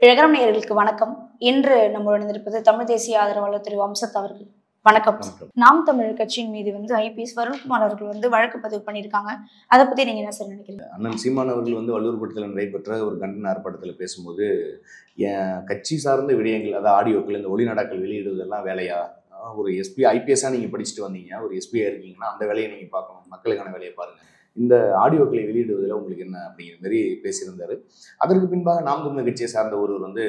பிழகரம் நேயர்களுக்கு வணக்கம். இன்று நம்மளுடன் இருப்பது தமிழ் தேசிய ஆதரவாளர் திரு வம்சத் அவர்கள். வணக்கம். நாம் தமிழர் கட்சியின் மீது ஐபிஎஸ் வருண்குமார் அவர்கள் வழக்கு பதிவு பண்ணியிருக்காங்க. அதை பத்தி நீங்க என்ன சார் நினைக்கிறீங்க? அண்ணன் சீமான் அவர்கள் வள்ளுவர் கூட்டத்தில் நடைபெற்ற ஒரு கண்டன ஆர்ப்பாட்டத்தில் பேசும்போது என் கட்சி சார்ந்த விடயங்கள், அதாவது ஆடியோக்கள், இந்த ஒளிநாடாக்கள் வெளியிடுவதெல்லாம் வேலையா? ஒரு எஸ்பி ஐபிஎஸ்ஸாக நீங்கள் படிச்சுட்டு வந்தீங்க, ஒரு எஸ்பியாக இருக்கீங்கன்னா அந்த வேலையை நீங்கள் பார்க்கணும், மக்களுக்கான வேலையை பாருங்கள். இந்த ஆடியோக்களை வெளியிடுவதில் உங்களுக்கு என்ன அப்படிங்கிற மாதிரி பேசியிருந்தார். அதற்கு பின்பாக நாம் தமிழர் கட்சியை சார்ந்த ஒருவர்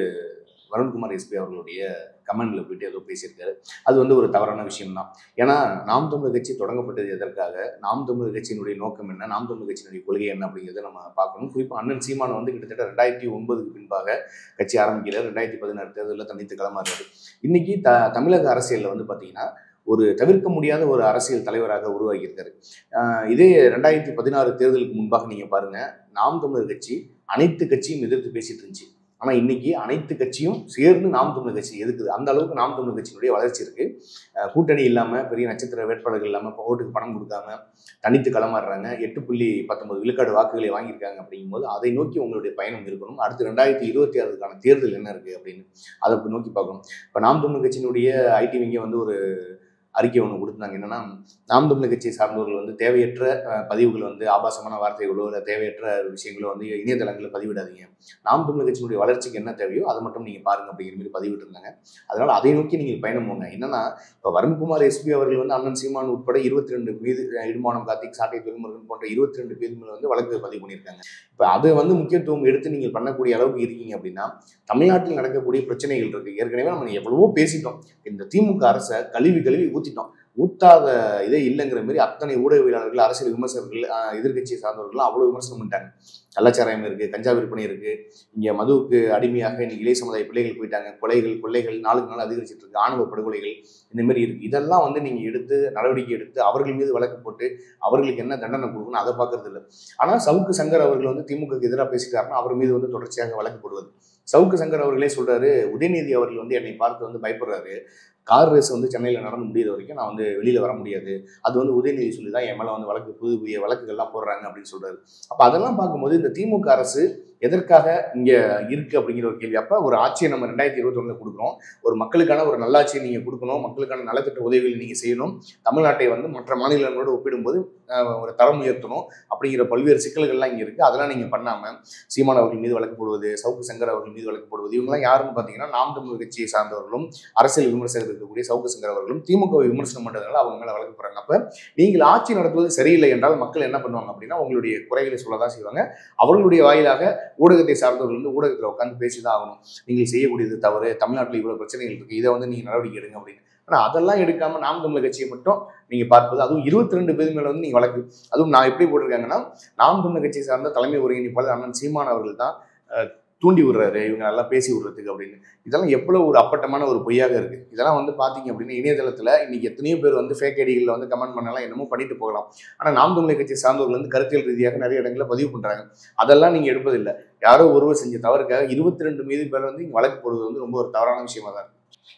வருண்குமார் எஸ்பி அவர்களுடைய கமெண்ட்ல போயிட்டு ஏதோ பேசியிருக்காரு. அது ஒரு தவறான விஷயம் தான். ஏன்னா நாம் தமிழர் கட்சி தொடங்கப்பட்டது எதற்காக, நாம் தமிழர் கட்சியினுடைய நோக்கம் என்ன, நாம் தமிழர் கட்சியினுடைய கொள்கை என்ன அப்படிங்கிறத நம்ம பார்க்கணும். குறிப்பாக அண்ணன் சீமான் கிட்டத்தட்ட 2009க்கு பின்பாக கட்சி ஆரம்பிக்கிறார். 2016 தேர்தலில் தனித்து களமாறாரு. இன்னைக்கு தமிழக அரசியலில் பார்த்தீங்கன்னா ஒரு தவிர்க்க முடியாத ஒரு அரசியல் தலைவராக உருவாகியிருக்காரு. இதே 2016 தேர்தலுக்கு முன்பாக நீங்க பாருங்க, நாம் தமிழர் கட்சி அனைத்து கட்சியும் எதிர்த்து பேசிட்டு இருந்துச்சு. ஆனா இன்னைக்கு அனைத்து கட்சியும் சேர்ந்து நாம் தமிழர் கட்சி எதுக்குது. அந்த அளவுக்கு நாம் தமிழர் கட்சியினுடைய வளர்ச்சி இருக்கு. கூட்டணி இல்லாம, பெரிய நட்சத்திர வேட்பாளர்கள் இல்லாம, ஓட்டுக்கு பணம் கொடுக்காம தனித்து களமாடுறாங்க. 8.19 விழுக்காடு வாக்குகளை வாங்கியிருக்காங்க. அப்படிங்கும்போது அதை நோக்கி உங்களுடைய பயணம் இருக்கணும். அடுத்து 2026க்கான தேர்தல் என்ன இருக்கு அப்படின்னு அதை நோக்கி பார்க்கணும். இப்ப நாம் தமிழர் கட்சியினுடைய ஐடி விங்க ஒரு அறிக்கை ஒன்று கொடுத்தாங்க. என்னன்னா, நாம் தமிழர் கட்சியை சார்ந்தவர்கள் தேவையற்ற பதிவுகள், ஆபாசமான வார்த்தைகளோ இல்லை தேவையற்ற விஷயங்களோ இணையதளங்களில் பதிவிடாதீங்க. நாம் தமிழர் கட்சியினுடைய வளர்ச்சிக்கு என்ன தேவையோ அதை மட்டும் நீங்க பாருங்க அப்படிங்கிற மாதிரி பதிவிட்டு இருந்தாங்க. அதனால அதை நோக்கி நீங்கள் பயணம் போங்க. என்னன்னா, இப்போ வருண்குமார் எஸ்பி அவர்கள் அண்ணன் சீமான் உட்பட 22 மீது, இடுமானம் கார்த்திக், சாட்டை துரைமுருகன் போன்ற 22 பேர் மேல வழக்கு பதிவு பண்ணியிருக்காங்க. இப்போ அது முக்கியத்துவம் எடுத்து நீங்கள் பண்ணக்கூடிய அளவுக்கு இருக்கீங்க அப்படின்னா, தமிழ்நாட்டில் நடக்கக்கூடிய பிரச்சனைகள் இருக்கு. ஏற்கனவே நம்ம எவ்வளவோ பேசிட்டோம். இந்த திமுக அரசை கழுவி ஊத்திட்டோம். ஊத்தாத இதே இல்லைங்கிற மாதிரி அத்தனை ஊடகவியலாளர்கள், அரசியல் விமர்சகர்கள், எதிர்கட்சியை சார்ந்தவர்கள் அவ்வளவு விமர்சனம் பண்ணிட்டாங்க. கள்ளச்சாராயம் இருக்கு, கஞ்சா விற்பனை இருக்கு, இங்க மதுவுக்கு அடிமையாக இன்னைக்கு இளைய சமுதாய பிள்ளைகள் போயிட்டாங்க, கொள்ளைகள் நாளுக்கு நாள் அதிகரிச்சிட்டு இருக்கு, ஆணவ படுகொலைகள் இந்த மாதிரி இருக்கு. இதெல்லாம் நீங்க எடுத்து நடவடிக்கை எடுத்து அவர்கள் மீது வழக்கு போட்டு அவர்களுக்கு என்ன தண்டனை கொடுக்கணும் அதை பார்க்கறது இல்லை. ஆனா சவுக்கு சங்கர் அவர்கள் திமுக எதிராக பேசிட்டாருன்னா அவர் மீது தொடர்ச்சியாக வழக்கு போடுவது. சவுக்கு சங்கர் அவர்களே சொல்றாரு, உதயநிதி அவர்கள் என்னை பார்த்து பயப்படுறாரு. கார் ரேஸ் சென்னையில் நடந்து முடியிற வரைக்கும் நான் வெளியில வர முடியாது. அது உதயநிதி சொல்லி தான் என் மேல வழக்கு புதிய வழக்குகள்லாம் போடுறாங்க அப்படின்னு சொல்றாரு. அப்ப அதெல்லாம் பார்க்கும்போது இந்த திமுக அரசு எதற்காக இங்க இருக்கு அப்படிங்கிற ஒரு கேள்வி. அப்ப ஒரு ஆட்சியை நம்ம 2021 கொடுக்குறோம். ஒரு மக்களுக்கான ஒரு நல்லாட்சியை நீங்க கொடுக்கணும், மக்களுக்கான நலத்திட்ட உதவிகள் நீங்க செய்யணும், தமிழ்நாட்டை மற்ற மாநிலங்களோடு ஒப்பிடும்போது ஒரு தரம் உயர்த்தணும் அப்படிங்கிற பல்வேறு சிக்கல்கள்லாம் இங்க இருக்கு. அதெல்லாம் நீங்க பண்ணாம சீமான் அவர்கள் மீது வழக்கு போடுவது, சவுக்கு சங்கர் அவர்கள் மீது வழக்கு போடுவது, இவங்கெல்லாம் யாருன்னு பாத்தீங்கன்னா நாம் தமிழர் கட்சியை சார்ந்தவர்களும் அரசியல் விமர்சகர் இருக்கக்கூடிய சவுக்கு சங்கர் அவர்களும் திமுக விமர்சனம் பண்றதுனால அவங்க மேல வழக்கு போடுறாங்க. அப்ப நீங்கள் ஆட்சி நடத்துவது சரியில்லை என்றால் மக்கள் என்ன பண்ணுவாங்க அப்படின்னா உங்களுடைய குறைகளை சொல்லதான் செய்வாங்க. அவர்களுடைய வாயிலாக ஊடகத்தை சார்ந்தவர்கள் ஊடகத்தில் உட்காந்து பேசிதான் ஆகணும். நீங்கள் செய்யக்கூடியது தவறு, தமிழ்நாட்டில் இவ்வளவு பிரச்சனைகள் இருக்கு, இதை நீங்க நடவடிக்கை எடுங்க அப்படின்னு. ஆனா அதெல்லாம் எடுக்காம நாம் தமிழர் கட்சியை மட்டும் நீங்க பார்ப்பது, அதுவும் 22 பேர் மேல நீங்க வழக்கு. அதுவும் நான் எப்படி போட்டிருக்காங்கன்னா, நாம் தமிழர் கட்சியை சார்ந்த தலைமை ஒருங்கிணைப்பாளர் அண்ணன் சீமான் அவர்கள் தான் தூண்டி விடுறாரு இவங்க நல்லா பேசி விடுறதுக்கு அப்படின்னு. இதெல்லாம் எவ்வளவு ஒரு அப்பட்டமான ஒரு பொய்யாக இருக்கு. இதெல்லாம் பாத்தீங்க அப்படின்னா இணையதளத்துல இன்னைக்கு எத்தனையோ பேர் ஃபேக் ஐடிகள்ல கமெண்ட் பண்ணலாம், என்னமோ பண்ணிட்டு போகலாம். ஆனா நாம் தமிழர் கட்சியை சார்ந்தவர்கள் கருத்தியல் ரீதியாக நிறைய இடங்கள்ல பதிவு பண்றாங்க. அதெல்லாம் நீங்க எடுப்பதில்லை. யாரோ ஒருவர் செஞ்ச தவறுக்காக 22 மீது பேர் வழக்கு போடுவது ரொம்ப ஒரு தவறான விஷயமா தான் இருக்கு.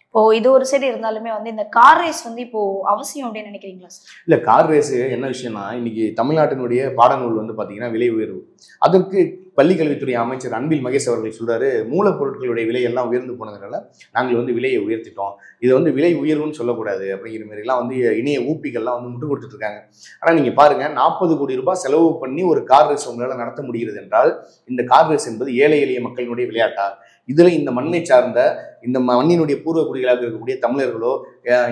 இப்போ இது ஒரு சைடு இருந்தாலுமே இந்த கார் ரேஸ் இப்போ அவசியம் அப்படின்னு நினைக்கிறீங்களா? இல்ல, கார் ரேஸ் என்ன விஷயம்னா, இன்னைக்கு தமிழ்நாட்டினுடைய பாடநூல் பாத்தீங்கன்னா விலை உயர்வு. அதற்கு பள்ளிக்கல்வித்துறை அமைச்சர் அன்பில் மகேஷ் அவர்கள் சொல்றாரு, மூலப்பொருட்களுடைய விலை எல்லாம் உயர்ந்து போனதுனால நாங்கள் விலையை உயர்த்திட்டோம், இது விலை உயர்வுன்னு சொல்லக்கூடாது அப்படிங்கிற மாதிரிலாம் இணைய ஊப்பிகள்லாம் முட்டு கொடுத்துட்டு இருக்காங்க. ஆனா நீங்க பாருங்க, 40 கோடி ரூபாய் செலவு பண்ணி ஒரு கார் ரேஸ் உங்களால நடத்த முடிகிறது என்றால் இந்த கார் ரேஸ் என்பது ஏழை எளிய மக்களினுடைய விளையாட்டா? இதுல இந்த மண்ணை சார்ந்த, இந்த மண்ணினுடைய பூர்வ குடிகளாக இருக்கக்கூடிய தமிழர்களோ,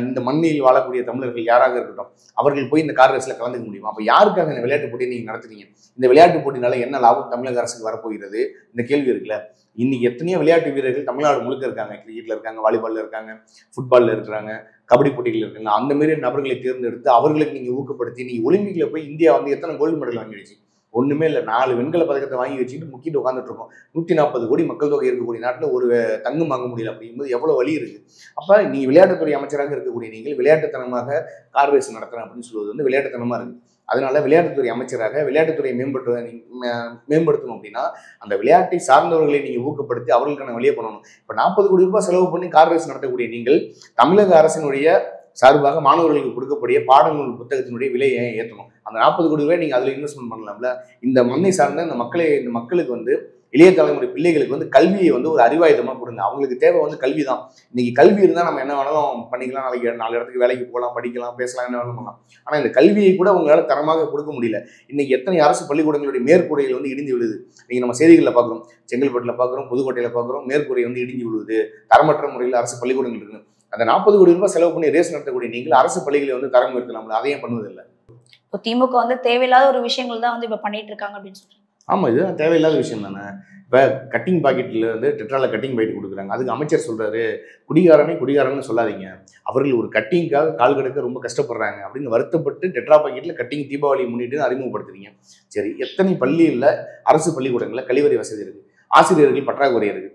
இந்த மண்ணில் வாழக்கூடிய தமிழர்கள் யாராக இருக்கட்டும், அவர்கள் போய் இந்த கார் ரேஸ்ல கலந்துக்க முடியுமா? அப்ப யாருக்காக இந்த விளையாட்டு போட்டியை நீங்க நடத்துறீங்க? இந்த விளையாட்டு போட்டினால என்ன லாபம் தமிழக அரசுக்கு வரப்போகிறது? இந்த கேள்வி இருக்குல்ல. இன்னைக்கு எத்தனையோ விளையாட்டு வீரர்கள் தமிழ்நாடு முழுக்க இருக்காங்க. கிரிக்கெட்ல இருக்காங்க, வாலிபால்ல இருக்காங்க, ஃபுட்பால்ல இருக்கிறாங்க, கபடி போட்டிகள் இருக்காங்க. அந்த மாதிரி நபர்களை தேர்ந்தெடுத்து அவர்களுக்கு நீங்க ஊக்கப்படுத்தி, நீங்க ஒலிம்பிக்ல போய் இந்தியா எத்தனை கோல்டு மெடல் வாங்கிடுச்சு? ஒண்ணுமே இல்லை. 4 வெண்கல பதக்கத்தை வாங்கி வச்சுட்டு முக்கிட்டு உட்காந்துட்டு இருக்கோம். 140 கோடி மக்கள் தொகை இருக்கக்கூடிய நாட்டில் ஒரு தங்கம் வாங்க முடியல அப்படிங்கும்போது எவ்வளவு வலி இருக்கு. அப்ப நீங்க விளையாட்டுத்துறை அமைச்சராக இருக்கக்கூடிய நீங்கள் விளையாட்டுத்தனமாக கார் ரேஸ் நடத்துறேன் அப்படின்னு சொல்வது விளையாட்டுத்தனமா இருக்கு. அதனால விளையாட்டுத்துறை அமைச்சராக விளையாட்டுத்துறையை மேம்படுத்தணும் அப்படின்னா அந்த விளையாட்டை சார்ந்தவர்களை நீங்க ஊக்கப்படுத்தி அவர்களுக்கான வழியை பண்ணணும். இப்ப 40 கோடி ரூபாய் செலவு பண்ணி கார் ரேஸ் நடத்தக்கூடிய நீங்கள் தமிழக அரசினுடைய சார்பாக மாணவர்களுக்கு கொடுக்கக்கூடிய பாடநூல் புத்தகத்தினுடைய விலையை ஏற்றணும். அந்த 40 கோடி ரூபாய் நீங்க அதுல இன்வெஸ்ட்மெண்ட் பண்ணலாம்ல. இந்த மண்ணை சார்ந்த இந்த மக்களுக்கு இளைய தலைமுறை பிள்ளைகளுக்கு வந்து கல்வியை வந்து ஒரு அறிவாயுதமா கொடுங்க. அவங்களுக்கு தேவை வந்து கல்வி தான். இன்னைக்கு கல்வி இருந்தால் நம்ம என்ன வேணாலும் பண்ணிக்கலாம், நாளைக்கு 4 இடத்துக்கு வேலைக்கு போகலாம், படிக்கலாம், பேசலாம், என்ன வேணாலும் பண்ணலாம். ஆனா இந்த கல்வியை கூட உங்களால தரமாக கொடுக்க முடியல. இன்னைக்கு எத்தனை அரசு பள்ளிக்கூடங்களுடைய மேற்கூரைகள் வந்து இடிந்து விழுது. நீங்க நம்ம செய்திகளில் பார்க்குறோம், செங்கல்பட்டுல பார்க்குறோம், புதுக்கோட்டையில பார்க்குறோம், மேற்கூரை வந்து இடிஞ்சு விழுது. தரமற்ற முறையில் அரசு பள்ளிக்கூடங்கள் இருக்கு. அந்த 40 கோடி ரூபாய் செலவு பண்ணி ரேஸ் நடத்தக்கூடிய நீங்கள் அரசு பள்ளிகளை வந்து தரம் உயர்த்தலாம்ல, அதையும் பண்ணுவதில்லை. இப்போ திமுக வந்து தேவையில்லாத ஒரு விஷயங்கள் தான் வந்து இப்ப பண்ணிட்டு இருக்காங்க அப்படின்னு சொல்றாங்க. ஆமா, இது தேவையில்லாத விஷயம் தானே. இப்போ கட்டிங் பாக்கெட்ல வந்து டெட்ரால கட்டிங் பாக்கெட் கொடுக்குறாங்க. அதுக்கு அமைச்சர் சொல்றாரு, குடிகாரன்னு சொல்லாதீங்க, அவர்கள் ஒரு கட்டிங்காக கால் கடுக்க ரொம்ப கஷ்டப்படுறாங்க அப்படின்னு வருத்தப்பட்டு டெட்ரா பாக்கெட்ல கட்டிங் தீபாவளியை முன்னிட்டு அறிமுகப்படுத்துறீங்க. சரி, எத்தனை பள்ளியில் அரசு பள்ளிக்கூடங்களில் கழிவறை வசதி இருக்கு, ஆசிரியர்கள் பற்றாக்குறை இருக்கு,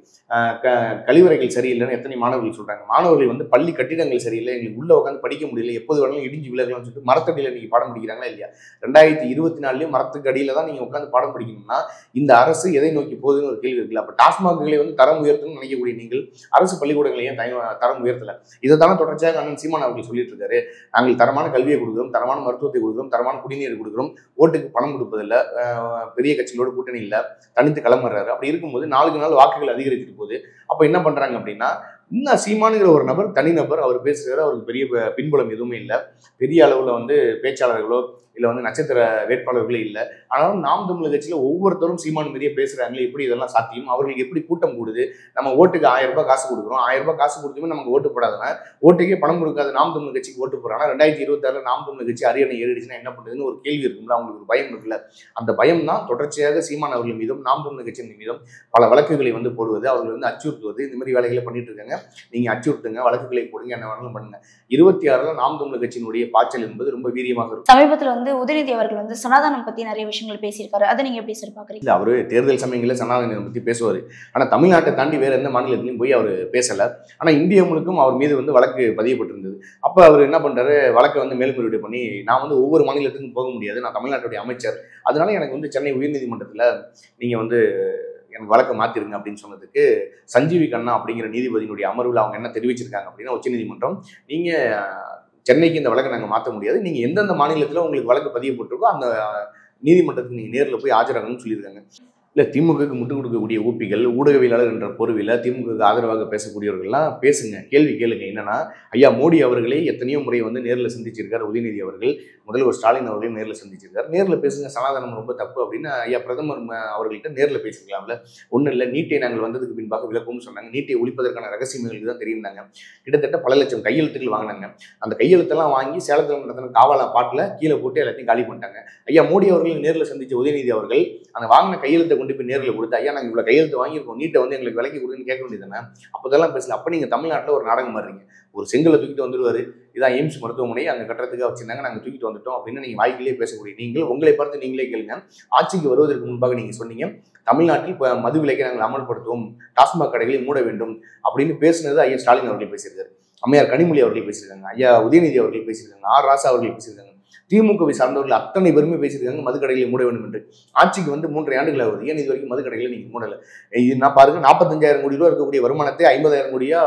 கழிவறைகள் சரியில்லைன்னு எத்தனை மாணவர்கள் சொல்றாங்க. மாணவர்கள் வந்து பள்ளி கட்டிடங்கள் சரியில்லை, எங்களுக்கு உள்ள உட்காந்து படிக்க முடியல, எப்போது வேணாலும் இடிஞ்சு விலகலாம்னு சொல்லிட்டு மரத்தடியில் நீங்க பாடம் படிக்கிறாங்களா இல்லையா? 2024 மரத்துக்கு அடியில தான் நீங்க உட்காந்து பாடம் படிக்கணும்னா இந்த அரசு எதை நோக்கி போகுதுன்னு ஒரு கேள்வி இருக்குல்ல. அப்ப டாஸ்மாக்களை வந்து தரம் உயர்த்தணும்னு நினைக்கக்கூடிய நீங்கள் அரசு பள்ளிக்கூடங்களை ஏன் தரம் உயர்த்தல? இதை தானே தொடர்ச்சியாக அண்ணன் சீமான் அவர்கள் சொல்லிட்டு இருக்காரு. நாங்கள் தரமான கல்வியை கொடுக்குறோம், தரமான மருத்துவத்தை கொடுக்குறோம், தரமான குடிநீர் கொடுக்குறோம், ஓட்டுக்கு பணம் கொடுப்பதில்லை, பெரிய கட்சிகளோட கூட்டணி இல்லை, தனித்து கிளம்புறாரு. அப்படி இருக்கும்போது நாளுக்கு நாள் வாக்குகள் அதிகரிச்சுட்டு போகுது. அப்ப என்ன பண்றாங்க அப்படின்னா, இன்னும் சீமானுங்கிற ஒரு நபர், தனிநபர், அவர் பேசுறாரு, அவருக்கு பெரிய பின்புலம் எதுவுமே இல்லை, பெரிய அளவுல வந்து பேச்சாளர்களோ இல்லை வந்து நட்சத்திர வேட்பாளர்களே இல்லை. ஆனாலும் நாம் தமிழர் கட்சியில ஒவ்வொருத்தரும் சீமான் மீதியே பேசுறாங்களே, எப்படி இதெல்லாம் சாத்தியம்? அவர்களுக்கு எப்படி கூட்டம் கூடுது? நம்ம ஓட்டுக்கு 1000 ரூபாய் காசு கொடுக்குறோம், 1000 ரூபாய் காசு கொடுத்துமே நமக்கு ஓட்டு போடாதவன், ஓட்டுக்கே பணம் கொடுக்காத நாம் தமிழர் கட்சிக்கு ஓட்டு போறாங்கன்னா 2026 நாம் தமிழர் கட்சி அரியணை ஏறிடுச்சுன்னா என்ன பண்றதுன்னு ஒரு கேள்வி இருக்கும்ல, அவங்களுக்கு ஒரு பயம் இருக்குல்ல. அந்த பயம் தான் தொடர்ச்சியாக சீமான் அவர்கள் மீதும் நாம் தமிழர் கட்சியின் மீதும் பல வழக்குகளை வந்து போடுவது, அவர்கள் வந்து அச்சுறுத்துவது, இந்த மாதிரி வேலைகளை பண்ணிட்டு இருக்காங்க. நீங்க அச்சுறுத்துங்க, வழக்குகளை போடுங்க, என்ன வேணாலும் பண்ணுங்க. 26 நாம் தமிழர் கட்சியினுடைய பாய்ச்சல் என்பது ரொம்ப வீரியமாக இருக்கும். சமீபத்தில் வந்து உதயநிதி அவர்கள் வந்து சனாதனம் பத்தி நிறைய விஷயங்கள் பேசியிருக்காரு. அதை நீங்க எப்படி சார் பாக்குறீங்க? அவரு தேர்தல் சமயங்களில் சனாதனம் பத்தி பேசுவாரு. ஆனா தமிழ்நாட்டை தாண்டி வேற எந்த மாநிலத்திலையும் போய் அவர் பேசல. ஆனா இந்தியா முழுக்கும் அவர் மீது வந்து வழக்கு பதியப்பட்டிருந்தது. அப்ப அவர் என்ன பண்றாரு, வழக்கை வந்து மேல்முறையீடு பண்ணி, நான் வந்து ஒவ்வொரு மாநிலத்துக்கும் போக முடியாது, நான் தமிழ்நாட்டுடைய அமைச்சர், அதனால எனக்கு வந்து சென்னை உயர்நீதிமன்றத்துல நீங்க வந்து எனக்கு வழக்கை மாத்திருங்க அப்படின்னு சொன்னதுக்கு சஞ்சீவி கண்ணா அப்படிங்கிற நீதிபதியினுடைய அமர்வில் அவங்க என்ன தெரிவிச்சிருக்காங்க அப்படின்னா, உச்சநீதிமன்றம், நீங்க சென்னைக்கு இந்த வழக்கை நாங்கள் மாற்ற முடியாது, நீங்க எந்தெந்த மாநிலத்தில் உங்களுக்கு வழக்கு பதியப்பட்டிருக்கோ அந்த நீதிமன்றத்துக்கு நீங்க நேரில் போய் ஆஜராகணும்னு சொல்லியிருக்காங்க. இல்லை, திமுகவுக்கு முட்டுக் கொடுக்கக்கூடிய ஊப்பிகள், ஊடகவியலாளர் என்ற பொறுவில் திமுகவுக்கு ஆதரவாக பேசக்கூடியவர்கள்லாம் பேசுங்க, கேள்வி கேளுங்க. என்னன்னா, ஐயா மோடி அவர்களே எத்தனையோ முறை வந்து நேரில் சந்திச்சிருக்காரு உதயநிதி அவர்கள், முதல்வர் ஸ்டாலின் அவர்களையும் நேரில் சந்திச்சிருக்காரு. நேரில் பேசுங்க, சனாதனம் ரொம்ப தப்பு அப்படின்னு ஐயா பிரதமர் அவர்கள்ட்ட நேரில் பேசிக்கலாம்ல. ஒன்றும் இல்லை, நீட்டை நாங்கள் வந்ததுக்கு பின்பாக விளக்கும்னு சொன்னாங்க. நீட்டை ஒழிப்பதற்கான ரகசியங்களுக்கு தான் தெரியுந்தாங்க. கிட்டத்தட்ட பல லட்சம் கையெழுத்துக்கள் வாங்கினாங்க. அந்த கையெழுத்தெல்லாம் வாங்கி சேலத்தில் நடத்தின காவாலா பாட்டில் கீழே போட்டு எல்லாத்தையும் காலி பண்ணிட்டாங்க. ஐயா மோடி அவர்கள் நேரில் சந்திச்ச உதயநிதி அவர்கள் அந்த வாங்கின கையெழுத்தை கொண்டு போய் நேரில் கொடுத்து, ஐயா நாங்கள் இவ்வளோ கையெழுத்து வாங்கியிருக்கோம், நீட்டை வந்து எங்களுக்கு விலைக்கு கொடுன்னு கேட்க வேண்டியதானே? அப்போதெல்லாம் பேசல. அப்போ நீங்கள் தமிழ்நாட்டில் ஒரு நாடகம் மாறுறீங்க. ஒரு செங்கலை தூக்கிட்டு வந்துடுவார், இதான் எய்ம்ஸ் மருத்துவமனை அங்கே கட்டுறதுக்காக வச்சிருந்தாங்க, நாங்கள் தூக்கிட்டு வந்துட்டோம் அப்படின்னு நீங்கள் வாய்க்கிலேயே பேசக்கூடிய நீங்கள், உங்களை பார்த்து நீங்களே கேளுங்க. ஆட்சிக்கு வருவதற்கு முன்பாக நீங்கள் சொன்னீங்க, தமிழ்நாட்டில் இப்போ மது விலைக்கு நாங்கள் அமல்படுத்துவோம், டாஸ்மாக் கடைகளை மூட வேண்டும் அப்படின்னு பேசுனது ஐயா ஸ்டாலின் அவர்கள் பேசியிருக்காரு, அம்மையார் கனிமொழி அவர்கள் பேசியிருக்காங்க, ஐயா உதயநிதி அவர்கள் பேசியிருக்காங்க, ஆர் ராசா அவர்கள் பேசியிருக்காங்க, திமுகவை சார்ந்தவர்கள் அத்தனை பேருமே பேசியிருக்காங்க மதுக்கடைகளை மூட வேண்டும் என்று. ஆட்சிக்கு வந்து 3 ஆண்டுகள் ஆகுது, ஏன் இது வரைக்கும் மதுக்கடைகளை நீங்க மூடலை? இது நான் பாருங்க, 45,000 கோடி ரூபாய் இருக்கக்கூடிய வருமானத்தை 50,000 கோடியா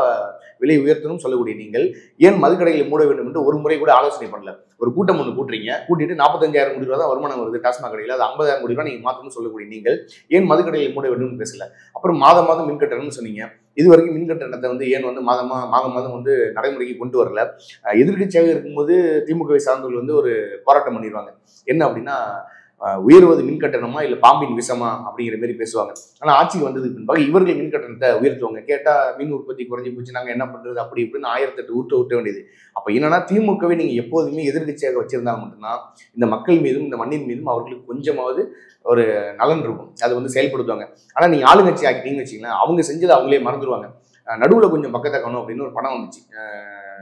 விலை உயர்த்தணும் சொல்லக்கூடிய நீங்கள் ஏன் மதுக்கடைகளை மூட வேண்டும் என்று ஒரு முறை கூட ஆலோசனை பண்ணல. ஒரு கூட்டம் ஒன்று கூட்டுறீங்க, கூட்டிட்டு 45,000 கோடி ரூபாய் தான் வருமானம் வருது டாஸ்மாக் கடையில், அது 50,000 கோடி ரூபாய் நீங்க மாற்றணும்னு சொல்லக்கூடிய நீங்கள் ஏன் மதுக்கடைகளை மூட வேண்டும் பேசல? அப்புறம் மாதம் மாதம் மின் கட்டணம்னு சொன்னீங்க. இது வரைக்கும் மின் கட்டணத்தை வந்து ஏன் வந்து மாதம் வந்து நடைமுறைக்கு கொண்டு வரல? எதிர்கட்சியாக இருக்கும்போது திமுகவை சார்ந்தவர்கள் வந்து ஒரு போராட்டம் பண்ணிடுவாங்க. என்ன அப்படின்னா, உயர்வது மின் கட்டணமா இல்லை பாம்பின் விஷமா அப்படிங்கிற மாதிரி பேசுவாங்க. ஆனால் ஆட்சிக்கு வந்ததுக்கு பின்பாக இவர்கள் மின் கட்டணத்தை உயர்த்துவாங்க. கேட்டால் மின் உற்பத்தி குறைஞ்சி போச்சு, நாங்கள் என்ன பண்ணுறது அப்படி இப்படின்னு 1008 ஊட்ட வேண்டியது. அப்போ என்னன்னா, திமுகவை நீங்கள் எப்போதுமே எதிர்கட்சியாக வச்சிருந்தாங்க மட்டும்தான் இந்த மக்கள் மீதும் இந்த மண்ணின் மீதும் அவர்களுக்கு கொஞ்சமாவது ஒரு நலன் இருக்கும், அதை வந்து செயல்படுத்துவாங்க. ஆனால் நீங்கள் ஆளுங்கட்சி ஆக்கிட்டீங்கன்னு வச்சிங்களேன், அவங்க செஞ்சதை அவங்களே மறந்துடுவாங்க. நடுவில் கொஞ்சம் பக்கத்தை காணும் அப்படின்னு ஒரு படம் வந்துச்சு,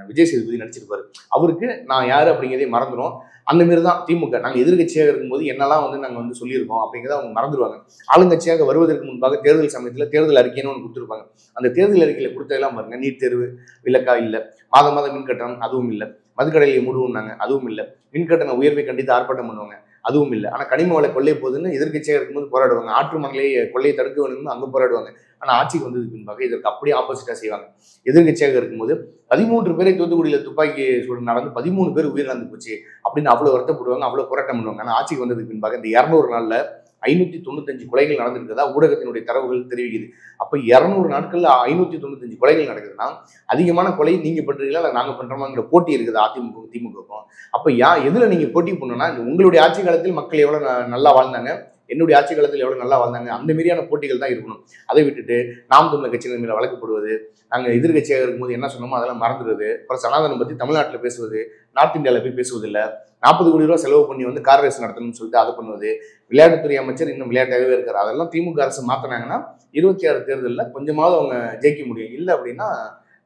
விஜய் சேதுபதி நடிச்சிருப்பாரு. அவருக்கு நான் யார் அப்படிங்கிறதே மறந்துடும். அந்த மாரி தான் திமுக, நாங்கள் எதிர்கட்சியாக இருக்கும்போது என்னெல்லாம் வந்து நாங்கள் வந்து சொல்லியிருக்கோம் அப்படிங்கிறத அவங்க மறந்துடுவாங்க. ஆளுங்கட்சியாக வருவதற்கு முன்பாக தேர்தல் சமயத்தில் தேர்தல் அறிக்கைன்னு ஒன்று கொடுத்துருப்பாங்க. அந்த தேர்தல் அறிக்கையில் கொடுத்ததெல்லாம் பாருங்க, நீட் தேர்வு விலக்கா இல்லை, மாதம் மின் கட்டணம் அதுவும் இல்லை, மதுக்கடையை மூடுவோம்னாங்க அதுவும் இல்லை, மின் கட்டண உயர்வை கண்டித்து ஆர்ப்பாட்டம் பண்ணுவாங்க அதுவும் இல்லை. ஆனால் கனிம வள கொள்ளை போகுதுன்னு எதிர்கட்சியாக இருக்கும்போது போராடுவாங்க, ஆற்று மணலை கொள்ளையை தடுக்க வேணும்னு அங்கே போராடுவாங்க. ஆனால் ஆட்சிக்கு வந்ததுக்கு பின்பாக இதற்கு அப்படியே ஆப்போசிட்டாக செய்வாங்க. எதிர்கட்சியாக இருக்கும்போது 13 பேரை தூத்துக்குடியில் துப்பாக்கி சூடு நடந்து 13 பேர் உயிரிழந்து போச்சு அப்படின்னு அவ்வளோ வருத்தப்படுவாங்க, அவ்வளோ போராட்டம் பண்ணுவாங்க. ஆனால் ஆட்சிக்கு வந்ததுக்கு பின்பாக இந்த 200 நாளில் 595 கொலைகள் நடந்திருக்கிறதா ஊடகத்தினுடைய தரவுகள் தெரிவிக்குது. அப்ப 200 நாட்கள்ல 595 கொலைகள் நடக்குதுன்னா அதிகமான கொலை நீங்க பண்றீங்களா இல்ல நாங்க பண்றோமாங்கிற போட்டி இருக்குது அதிமுக திமுகவுக்கும். அப்ப எதுல நீங்க போட்டி பண்ணணும்னா உங்களுடைய ஆட்சி காலத்தில் மக்கள் எவ்வளவு நல்லா வாழ்ந்தாங்க, என்னுடைய ஆட்சி காலத்தில் எவ்வளவு நல்லா வாழ்ந்தாங்க, அந்த மாதிரியான போட்டிகள் தான் இருக்கணும். அதை விட்டுட்டு நாம் தமிழர் கட்சியினர் மேல வழக்கப்படுவது, நாங்கள் எதிர்கட்சியாக இருக்கும்போது என்ன சொன்னோமோ அதெல்லாம் மறந்துடுது, அப்புறம் சனாதனம் பத்தி தமிழ்நாட்டில் பேசுவது, நார்த் இந்தியாவில் போய் பேசுவதில்லை, 40 கோடி ரூபாய் செலவு பண்ணி வந்து கார் ரேஸ் நடத்தணும்னு சொல்லிட்டு அதை பண்ணுவது, விளையாட்டுத்துறை அமைச்சர் இன்னும் விளையாட்டாகவே இருக்காரு. அதெல்லாம் திமுக அரசு மாத்தினாங்கன்னா 26 தேர்தலில் கொஞ்சமாவது அவங்க ஜெயிக்க முடியும். இல்லை அப்படின்னா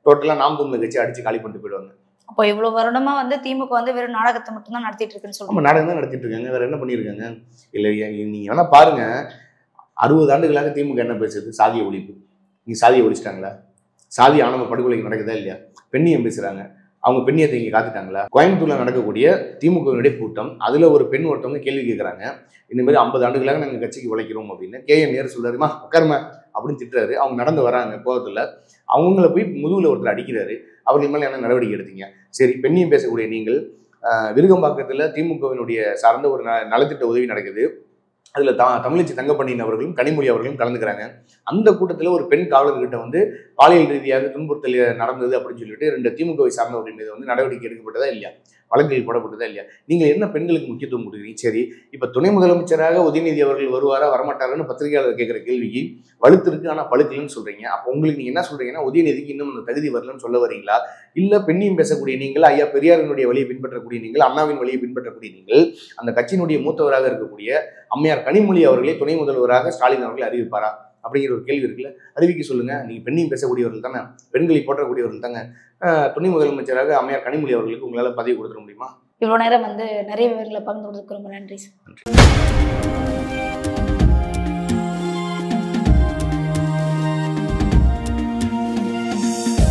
டோட்டலா நாம் தமிழர் கட்சி அடிச்சு காலி பண்ணிட்டு போயிடுவாங்க. அப்போ இவ்வளவு வருடமா வந்து திமுக வந்து வெறும் நாடகத்தை மட்டும் தான் நடத்திட்டு இருக்குன்னு சொல்லுவாங்க. நாடகம் தான் நடத்திட்டு இருக்காங்க, வேற என்ன பண்ணியிருக்காங்க? இல்லை நீங்க வேணா பாருங்க, 60 ஆண்டுகளாக திமுக என்ன பேசுறது? சாதிய ஒழிப்பு. நீ சாதியை ஒழிச்சிட்டாங்களா? சாதி ஆணவ படுகொலைக்கு நடக்குதா இல்லையா? பெண்ணியம் பேசுறாங்க, அவங்க பெண்ணியத்தை இங்கே காத்துட்டாங்களா? கோயம்புத்தூர்ல நடக்கக்கூடிய திமுகவினுடைய கூட்டம், அதுல ஒரு பெண் ஒருத்தவங்க கேள்வி கேட்கறாங்க, இந்த மாதிரி 50 ஆண்டுகளாக நாங்கள் கட்சிக்கு உழைக்கிறோம் அப்படின்னு. KM நேரு சொல்றாருமா உட்காருமா அப்படின்னு திட்டுறாரு. அவங்க நடந்து வராங்க கோபத்துல, அவங்கள போய் முதுகுல ஒருத்தர் அடிக்கிறாரு. அவர்கள் மேல என்ன நடவடிக்கை எடுத்தீங்க? சரி, பெண்ணியம் பேசக்கூடிய நீங்கள் விருகம்பாக்கத்துல திமுகவினுடைய சார்ந்த ஒரு நலத்திட்ட உதவி நடக்குது, அதுல தமிழச்சி தங்கப்பண்ணியின் அவர்களும் கனிமொழி அவர்களும் கலந்துக்கிறாங்க. அந்த கூட்டத்துல ஒரு பெண் காவலர்கிட்ட வந்து பாலியல் ரீதியாக துன்புறுத்தல் நடந்தது அப்படின்னு சொல்லிட்டு 2 திமுகவை சார்ந்தவர்கள் மீது வந்து நடவடிக்கை எடுக்கப்பட்டதா இல்லையா? வழக்குகள் போடப்பட்டதா இல்லையா? நீங்க என்ன பெண்களுக்கு முக்கியத்துவம் கொடுக்குறீங்க? சரி, இப்ப துணை முதலமைச்சராக உதயநிதி அவர்கள் வருவாரா வரமாட்டாருன்னு பத்திரிகையாளர் கேட்கிற கேள்விக்கு வலுத்திருக்கு ஆனா பழுக்கலன்னு சொல்றீங்க. அப்ப உங்களுக்கு நீங்க என்ன சொல்றீங்கன்னா உதயநிதிக்கு இன்னும் அந்த தகுதி வரலன்னு சொல்ல வரீங்களா? இல்ல பெண்ணியம் பேசக்கூடிய நீங்கள், ஐயா பெரியாரினுடைய வழியை பின்பற்றக்கூடிய நீங்கள், அண்ணாவின் வழியை பின்பற்றக்கூடிய நீங்கள், அந்த கட்சியினுடைய மூத்தவராக இருக்கக்கூடிய அம்மையார் கனிமொழி அவர்களே துணை முதல்வராக ஸ்டாலின் அவர்கள் அறிவிப்பாரா அப்படிங்கிற ஒரு கேள்வி இருக்குல்ல. அறிவிக்க சொல்லுங்க. நீங்க பெண்ணையும் பேசக்கூடியவர்கள் தானே, பெண்களை போற்றக்கூடியவர்கள் தாங்க. துணை முதலமைச்சராக அம்மையார் கனிமொழி அவர்களுக்கு உங்களால பதவி கொடுத்துட முடியுமா? இவ்வளவு நேரம் வந்து நிறைய விவரங்களை பகிர்ந்து கொடுத்துருக்கு, ரொம்ப நன்றி சார்.